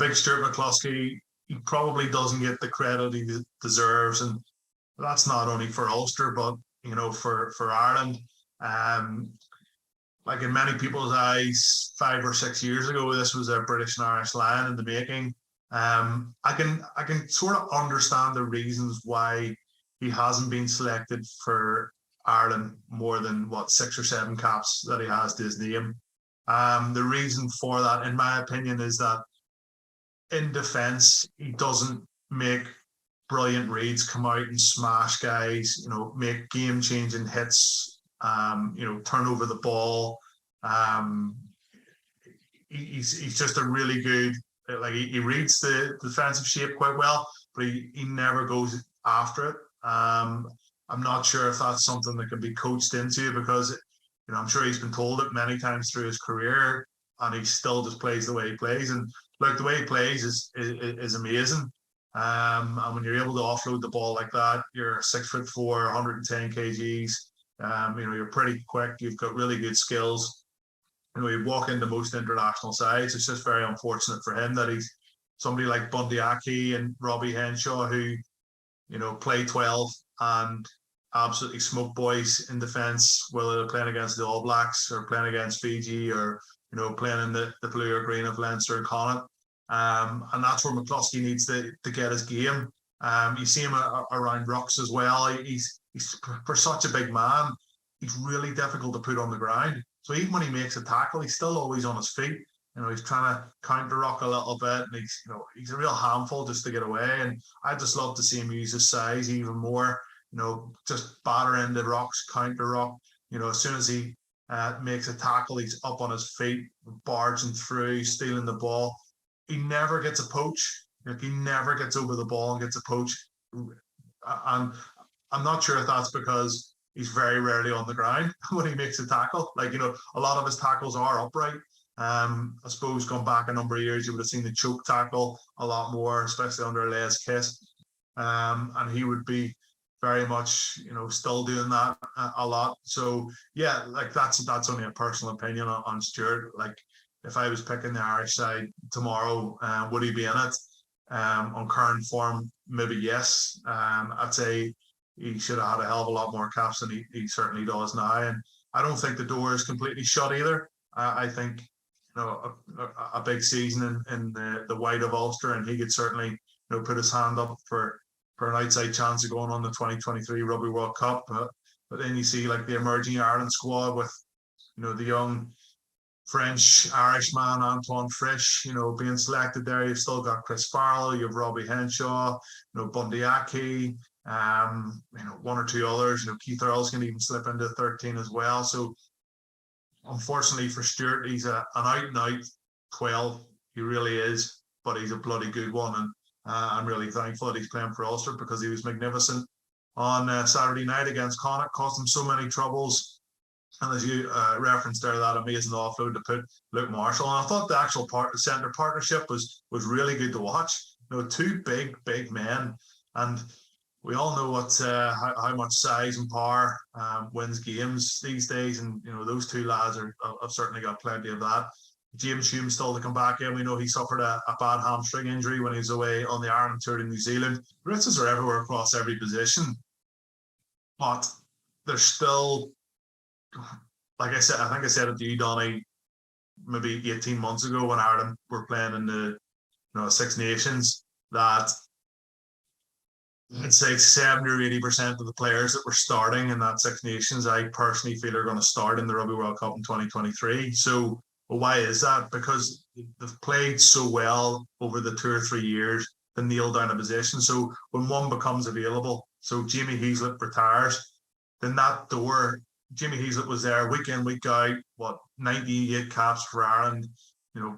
think Stuart McCloskey, he probably doesn't get the credit he deserves, and that's not only for Ulster, but for Ireland. Like in many people's eyes, 5 or 6 years ago, this was a British and Irish lion in the making. I can sort of understand the reasons why he hasn't been selected for Ireland more than 6 or 7 caps that he has to his name. The reason for that, in my opinion, is that in defence, he doesn't make brilliant reads, come out and smash guys, make game-changing hits, turn over the ball. He's just a really good, he reads the defensive shape quite well, but he never goes after it. I'm not sure if that's something that can be coached into, because I'm sure he's been told it many times through his career, and he still just plays the way he plays. And the way he plays is amazing. And when you're able to offload the ball like that, you're 6'4", 110 kgs. You're pretty quick. You've got really good skills. You walk into most international sides. It's just very unfortunate for him that he's somebody like Bundy Aki and Robbie Henshaw, who play 12 and absolutely smoke boys in defence, whether they're playing against the All Blacks or playing against Fiji, or playing in the blue or green of Leinster and Connacht. And that's where McCloskey needs to get his game. You see him around rucks as well. He's for such a big man, he's really difficult to put on the ground. So even when he makes a tackle, he's still always on his feet. He's trying to counter ruck a little bit, and he's a real handful just to get away. And I'd just love to see him use his size even more. Just batter into rocks, counter ruck. As soon as he makes a tackle, he's up on his feet, barging through, stealing the ball. He never gets a poach. He never gets over the ball and gets a poach. And I'm not sure if that's because he's very rarely on the ground when he makes a tackle. A lot of his tackles are upright. I suppose going back a number of years, you would have seen the choke tackle a lot more, especially under Les Kiss. And he would be very much, still doing that a lot. So yeah, that's only a personal opinion on Stuart. If I was picking the Irish side tomorrow, would he be in it? On current form, maybe yes. I'd say he should have had a hell of a lot more caps than he certainly does now. And I don't think the door is completely shut either. I think a big season in the white of Ulster, and he could certainly put his hand up for an outside chance of going on the 2023 Rugby World Cup. But then you see the emerging Ireland squad with the young French-Irish man Antoine Frisch, being selected there. You've still got Chris Farrell, you have Robbie Henshaw, Bundy Aki, one or two others. Keith Earls can even slip into 13 as well. So unfortunately for Stuart, he's an out-and-out 12. He really is, but he's a bloody good one. And I'm really thankful that he's playing for Ulster, because he was magnificent on Saturday night against Connacht, caused him so many troubles. And as you referenced there, that amazing offload to put Luke Marshall. And I thought the actual centre partnership was really good to watch. Two big men. And we all know how much size and power wins games these days. And, those two lads have certainly got plenty of that. James Hume still to come back in. We know he suffered a bad hamstring injury when he was away on the Ireland tour in New Zealand. Ritzes are everywhere across every position. But there's still, like I said, I think I said it to you, Donny, maybe 18 months ago when Ireland were playing in the Six Nations, that I'd say 70 or 80% of the players that were starting in that Six Nations, I personally feel are going to start in the Rugby World Cup in 2023. So, why is that? Because they've played so well over the 2 or 3 years to nail down a position. So when one becomes available, so Jamie Heaslett retires, then that door, Jamie Heaslett was there week in, week out, 98 caps for Ireland,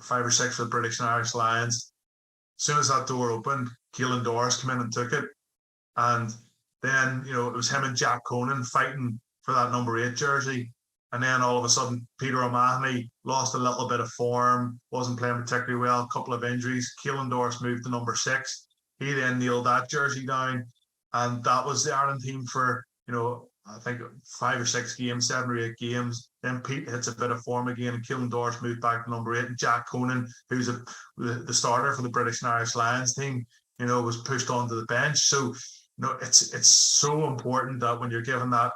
5 or 6 for the British and Irish Lions. As soon as that door opened, Keelan Doris came in and took it. And then, it was him and Jack Conan fighting for that number 8 jersey. And then all of a sudden, Peter O'Mahony lost a little bit of form, wasn't playing particularly well, a couple of injuries. Keelan Doris moved to number 6. He then nailed that jersey down. And that was the Ireland team for I think 5 or 6 games, 7 or 8 games. Then Pete hits a bit of form again, and Keelan Dorse moved back to number 8, and Jack Conan, who's the starter for the British and Irish Lions team, was pushed onto the bench. So, it's so important that when you're given that,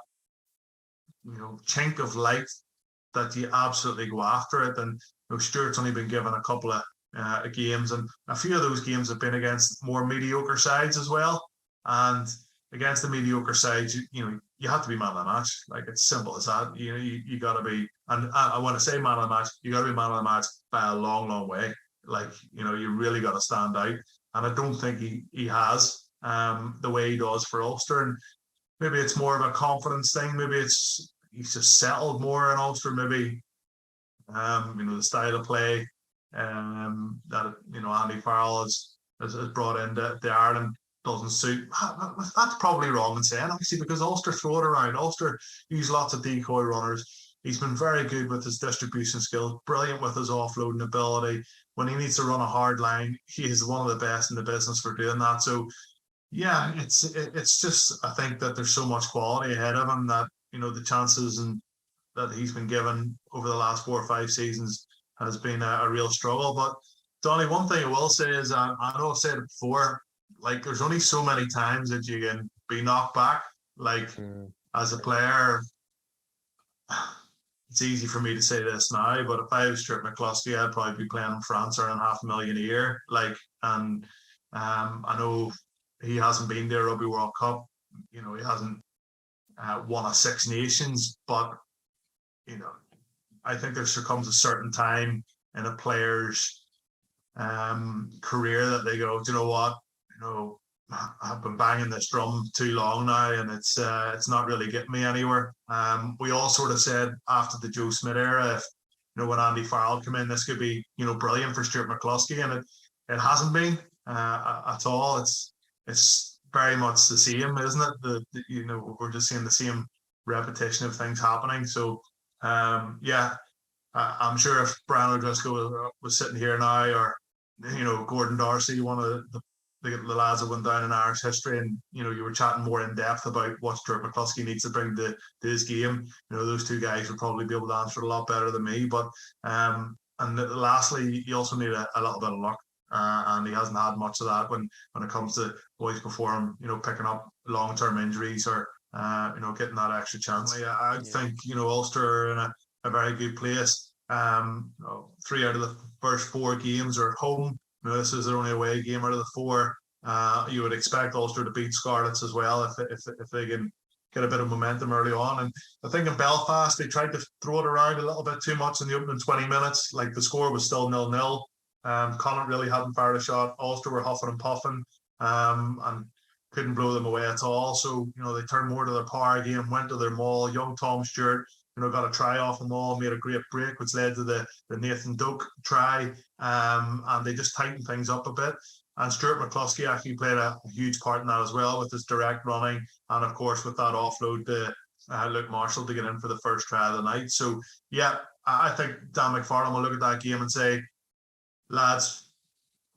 chink of light, that you absolutely go after it. And Stuart's only been given a couple of games, and a few of those games have been against more mediocre sides as well. And against the mediocre sides, you have to be man of the match. Like, it's simple as that. You got to be, and I want to say man of the match, you got to be man of the match by a long, long way. Like, you really got to stand out. And I don't think he has the way he does for Ulster. And maybe it's more of a confidence thing. Maybe he's just settled more in Ulster. Maybe, the style of play that, Andy Farrell has brought into Ireland doesn't suit. That's probably wrong in saying, obviously, because Ulster throw it around. Ulster use lots of decoy runners. He's been very good with his distribution skills, brilliant with his offloading ability. When he needs to run a hard line, he is one of the best in the business for doing that. So, yeah, it's just, I think that there's so much quality ahead of him that, the chances and that he's been given over the last 4 or 5 seasons has been a real struggle. But Donny, one thing I will say is, I know I've said it before, like, there's only so many times that you can be knocked back. Like, as a player, it's easy for me to say this now, but if I was Stuart McCloskey, I'd probably be playing in France earning $500,000 a year. Like, and I know he hasn't been there Rugby World Cup. He hasn't won a Six Nations, but I think there comes a certain time in a player's career that they go, do you know what? I've been banging this drum too long now, and it's not really getting me anywhere. We all sort of said after the Joe Smith era, if when Andy Farrell came in, this could be brilliant for Stuart McCloskey, and it hasn't been at all. It's very much the same, isn't it? We're just seeing the same repetition of things happening. So yeah, I'm sure if Brian O'Driscoll was sitting here now, or Gordon Darcy, one of the lads that went down in Irish history, and you were chatting more in depth about what Stuart McCloskey needs to bring to his game, those two guys would probably be able to answer it a lot better than me. But and lastly, you also need a little bit of luck, and he hasn't had much of that when it comes to boys before him, picking up long-term injuries or getting that extra chance. I think Ulster are in a very good place. 3 out of the first 4 games are at home. This is their only away game out of the 4. You would expect Ulster to beat Scarlets as well if they can get a bit of momentum early on. And I think in Belfast, they tried to throw it around a little bit too much in the opening 20 minutes. Like, the score was still 0-0. Connacht really hadn't fired a shot. Ulster were huffing and puffing and couldn't blow them away at all. So, they turned more to their power game, went to their maul. Young Tom Stewart, got a try off the maul, made a great break, which led to the Nathan Doak try. And they just tightened things up a bit. And Stuart McCloskey actually played a huge part in that as well, with his direct running, and of course with that offload to Luke Marshall to get in for the first try of the night. So yeah, I think Dan McFarlane will look at that game and say, lads,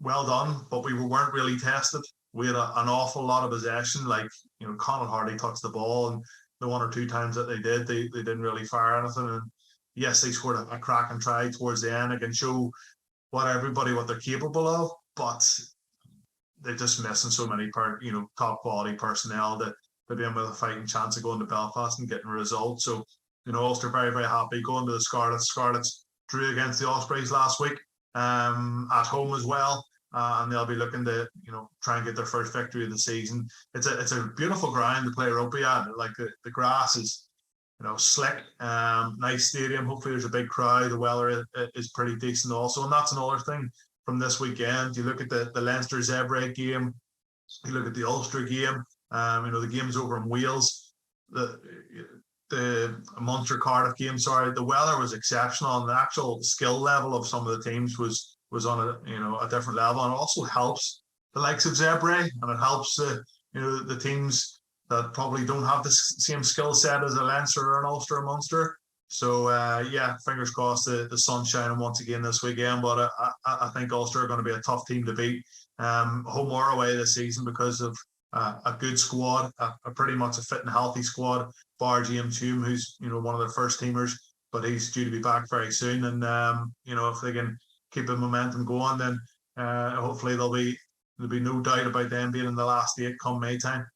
well done, but we weren't really tested. We had an awful lot of possession. Like, Connacht hardly touched the ball, and the 1 or 2 times that they did, they didn't really fire anything. And yes, they scored a cracking try towards the end. They can show what they're capable of, but they're just missing so many top quality personnel that they'll be in with a fighting chance of going to Belfast and getting a result. So, Ulster very, very happy going to the Scarlets. Scarlets drew against the Ospreys last week at home as well. And they'll be looking to, try and get their first victory of the season. It's a beautiful ground to play rugby at. Like, the grass is, slick, nice stadium. Hopefully there's a big crowd. The weather is pretty decent also. And that's another thing from this weekend. You look at the Leinster Zebra game, you look at the Ulster game, the games over in Wales, the Munster Cardiff game, the weather was exceptional, and the actual skill level of some of the teams was on a different level. And it also helps the likes of Zebra, and it helps the teams that probably don't have the same skill set as a Leinster or an Ulster or Munster. So yeah, fingers crossed the sun's shining once again this weekend. But I think Ulster are going to be a tough team to beat, home or away this season, because of a good squad, a pretty much a fit and healthy squad, bar James Hume, who's one of their first teamers, but he's due to be back very soon. And if they can keep the momentum going, then hopefully there'll be no doubt about them being in the last 8 come May time.